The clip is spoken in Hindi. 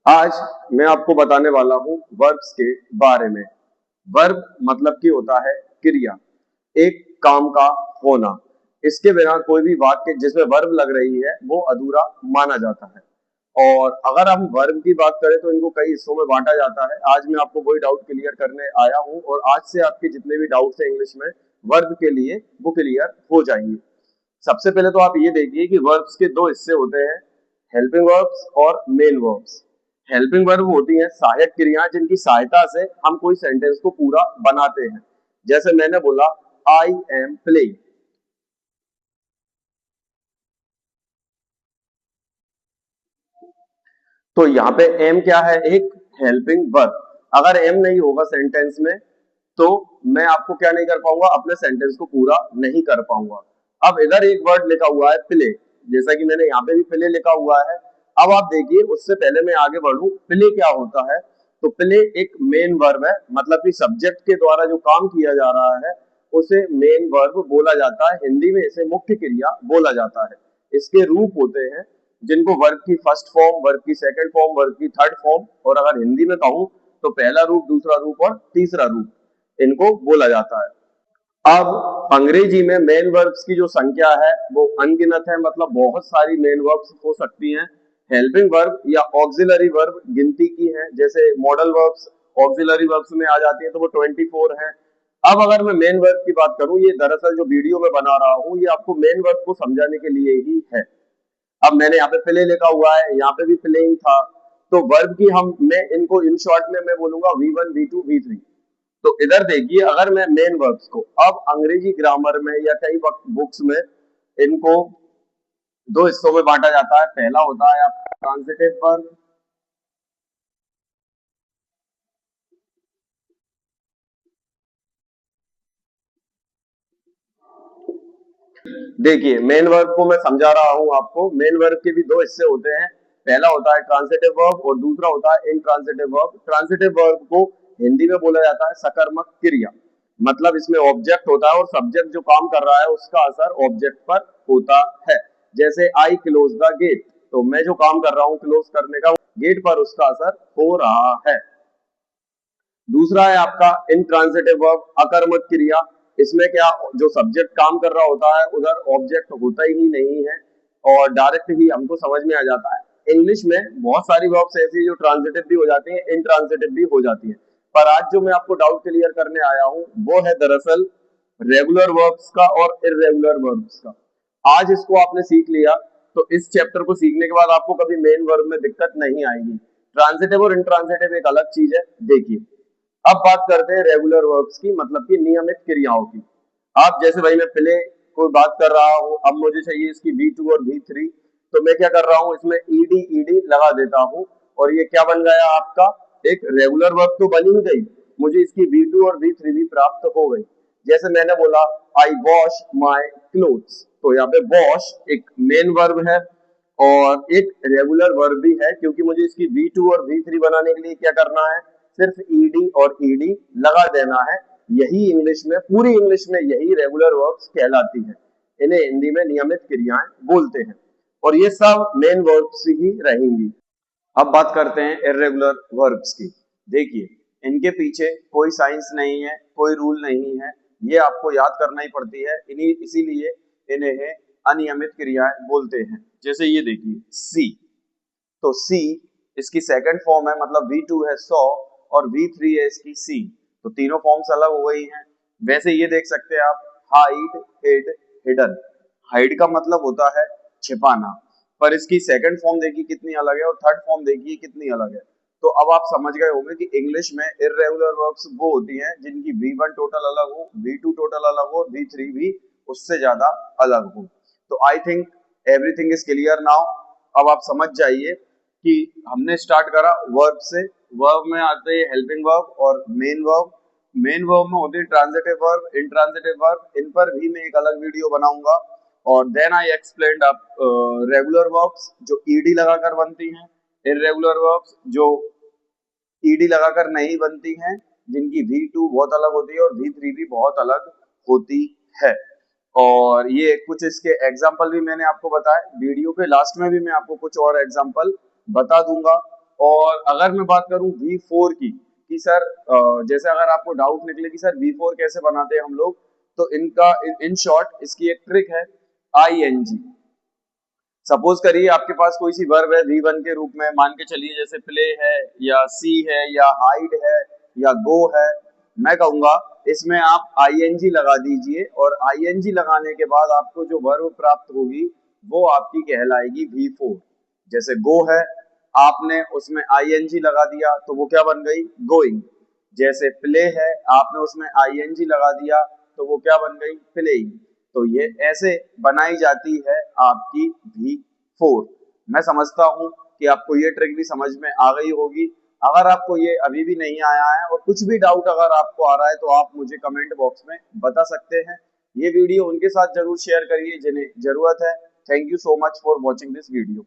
आज मैं आपको बताने वाला हूँ वर्ब्स के बारे में। वर्ब मतलब कि होता है क्रिया, एक काम का होना। इसके बिना कोई भी वाक्य जिसमें वर्ब लग रही है वो अधूरा माना जाता है। और अगर हम वर्ब की बात करें तो इनको कई हिस्सों में बांटा जाता है। आज मैं आपको वही डाउट क्लियर करने आया हूँ और आज से आपके जितने भी डाउट्स हैं इंग्लिश में वर्ब के लिए वो क्लियर हो जाएंगे। सबसे पहले तो आप ये देखिए कि वर्ब्स के दो हिस्से होते हैं, हेल्पिंग वर्ब्स और मेन वर्ब्स। हेल्पिंग वर्ब होती हैं सहायक क्रियाएं जिनकी सहायता से हम कोई सेंटेंस को पूरा बनाते हैं। जैसे मैंने बोला आई एम प्लेइंग, तो यहाँ पे एम क्या है, एक हेल्पिंग वर्ब। अगर एम नहीं होगा सेंटेंस में तो मैं आपको क्या नहीं कर पाऊंगा, अपने सेंटेंस को पूरा नहीं कर पाऊंगा। अब इधर एक वर्ड लिखा हुआ है प्ले, जैसा कि मैंने यहाँ पे भी प्ले लिखा हुआ है। अब आप देखिए, उससे पहले मैं आगे बढ़ूं, प्ले क्या होता है। तो प्ले एक मेन वर्ब है, मतलब कि सब्जेक्ट के द्वारा जो काम किया जा रहा है उसे मेन वर्ब बोला जाता है। हिंदी में इसे मुख्य क्रिया बोला जाता है। इसके रूप होते हैं जिनको वर्ब की फर्स्ट फॉर्म, वर्ब की सेकंड फॉर्म, वर्ब की थर्ड फॉर्म, और अगर हिंदी में कहूं तो पहला रूप, दूसरा रूप और तीसरा रूप इनको बोला जाता है। अब अंग्रेजी में मेन वर्ब्स की जो संख्या है वो अनगिनत है, मतलब बहुत सारी मेन वर्ब्स हो सकती हैं। हेल्पिंग वर्ब या ऑक्सिलरी वर्ब गिनती की है, जैसे मॉडल वर्ब्स ऑक्सिलरी वर्ब्स में आ जाती है तो वो 24 है। अब अगर मैं मेन वर्ब की बात करूं, ये दरअसल जो वीडियो में बना रहा हूं ये आपको मेन वर्ब को समझाने के लिए ही है। अब मैंने यहाँ पे प्ले लिखा हुआ है, यहाँ पे भी प्लेइंग था। तो वर्ब की हम मैं इनको इन शॉर्ट में मैं बोलूंगा V1 V2 V3। तो इधर देखिए, अगर मैं मेन वर्ब्स को अब अंग्रेजी ग्रामर में या कई वक्त बुक्स में इनको दो हिस्सों में बांटा जाता है। पहला होता है आपका ट्रांजिटिव वर्ब। देखिए, मेन वर्ब को मैं समझा रहा हूं आपको। मेन वर्ब के भी दो हिस्से होते हैं, पहला होता है ट्रांजिटिव वर्ब और दूसरा होता है इंट्रांजिटिव वर्ब। ट्रांजिटिव वर्ब को हिंदी में बोला जाता है सकर्मक क्रिया, मतलब इसमें ऑब्जेक्ट होता है और सब्जेक्ट जो काम कर रहा है उसका असर ऑब्जेक्ट पर होता है। जैसे आई क्लोज द गेट, तो मैं जो काम कर रहा हूं क्लोज करने का, गेट पर उसका असर हो रहा है। दूसरा है आपका इंट्रांजिटिव वर्ब, अकर्मक क्रिया। इसमें क्या, जो सब्जेक्ट काम कर रहा होता है उधर ऑब्जेक्ट होता ही नहीं है और डायरेक्ट ही हमको समझ में आ जाता है। इंग्लिश में बहुत सारी वर्ब्स ऐसी है जो ट्रांजिटिव भी हो जाती है, इंट्रांजिटिव भी हो जाती है। पर आज जो मैं आपको डाउट क्लियर करने आया हूं वो है दरअसल रेगुलर वर्ब्स का और इरेगुलर वर्ब्स का। आज इसको आपने सीख लिया तो इस चैप्टर को सीखने के बाद आपको कभी मेन वर्ब में दिक्कत नहीं आएगी। ट्रांजिटिव और इंट्रांजिटिव एक अलग चीज है। देखिए, अब बात करते हैं रेगुलर वर्ब्स की, मतलब कि नियमित क्रियाओं की। आप जैसे भाई मैं पहले कोई बात कर रहा हूं, अब मुझे चाहिए इसकी V2 और V3, तो मैं क्या कर रहा हूं, इसमें ईडी ईडी लगा देता हूं और ये क्या बन गया आपका, एक रेगुलर वर्ब तो बनी ही गई, मुझे इसकी V2 और V3 भी प्राप्त हो गई। जैसे मैंने बोला आई वॉश माई क्लोथ्स, तो यहाँ पे वॉश एक मेन वर्ब है और एक रेगुलर वर्ब भी है, क्योंकि मुझे इसकी V2 और V3 बनाने के लिए क्या करना है, सिर्फ ईडी और ईडी लगा देना है। यही इंग्लिश में, पूरी इंग्लिश में यही रेगुलर वर्ब्स कहलाती है। इन्हें हिंदी में नियमित क्रियाएं बोलते हैं और ये सब मेन वर्ब्स ही रहेंगी। अब बात करते हैं इरेगुलर वर्ब्स की। देखिए, इनके पीछे कोई साइंस नहीं है, कोई रूल नहीं है, ये आपको याद करना ही पड़ती है। इन्हीं इसीलिए इन्हें अनियमित क्रियाएं बोलते हैं। जैसे ये देखिए सी, तो सी इसकी सेकंड फॉर्म है, मतलब V2 है 100 और V3 है इसकी सी, तो तीनों फॉर्म्स अलग हो गई हैं। वैसे ये देख सकते हैं आप, हाइड, हिड, हिडन। हाइड का मतलब होता है छिपाना, पर इसकी सेकंड फॉर्म देखिए कितनी अलग है और थर्ड फॉर्म देखिए कितनी अलग है। तो अब आप समझ गए होंगे कि इंग्लिश में इररेगुलर वर्ब्स वो होती हैं जिनकी V1 टोटल अलग हो, V2 टोटल अलग हो, V3 भी उससे ज्यादा अलग हो। तो I think everything is clear now. अब आप समझ जाइए कि हमने स्टार्ट करा वर्ब से। वर्ब में आते हैं हेल्पिंग वर्ब और मेन वर्ब। मेन वर्ब में होती है ट्रांजिटिव वर्ब, इंट्रांजिटिव वर्ब, इन पर भी मैं एक अलग वीडियो बनाऊंगा। और then I explained up regular verbs जो ईडी लगाकर बनती हैं, इररेगुलर वर्ब्स जो ईडी लगाकर नहीं बनती हैं, जिनकी V2 बहुत अलग होती है और V3 भी बहुत अलग होती है। और ये कुछ इसके एग्जाम्पल भी मैंने आपको बताए, वीडियो के लास्ट में भी मैं आपको कुछ और एग्जाम्पल बता दूंगा। और अगर मैं बात करूं V4 की कि सर जैसे अगर आपको डाउट निकले कि सर V4 कैसे बनाते हैं हम लोग, तो इनका इन शॉर्ट इसकी एक ट्रिक है ING। सपोज करिए आपके पास कोई सी वर्ब है V1 के रूप में, मान के चलिए जैसे प्ले है या सी है या हाइड है या गो है। मैं कहूंगा इसमें आप ING लगा दीजिए और ING लगाने के बाद आपको जो वर्ब प्राप्त होगी वो आपकी कहलाएगी V4। जैसे गो है, आपने उसमें ING लगा दिया तो वो क्या बन गई, गोइंग। जैसे प्ले है, आपने उसमें ING लगा दिया तो वो क्या बन गई, प्लेइंग। तो ये ऐसे बनाई जाती है आपकी V4। मैं समझता हूं कि आपको ये ट्रिक भी समझ में आ गई होगी। अगर आपको ये अभी भी नहीं आया है और कुछ भी डाउट अगर आपको आ रहा है तो आप मुझे कमेंट बॉक्स में बता सकते हैं। ये वीडियो उनके साथ जरूर शेयर करिए जिन्हें जरूरत है। Thank you so much for watching this video.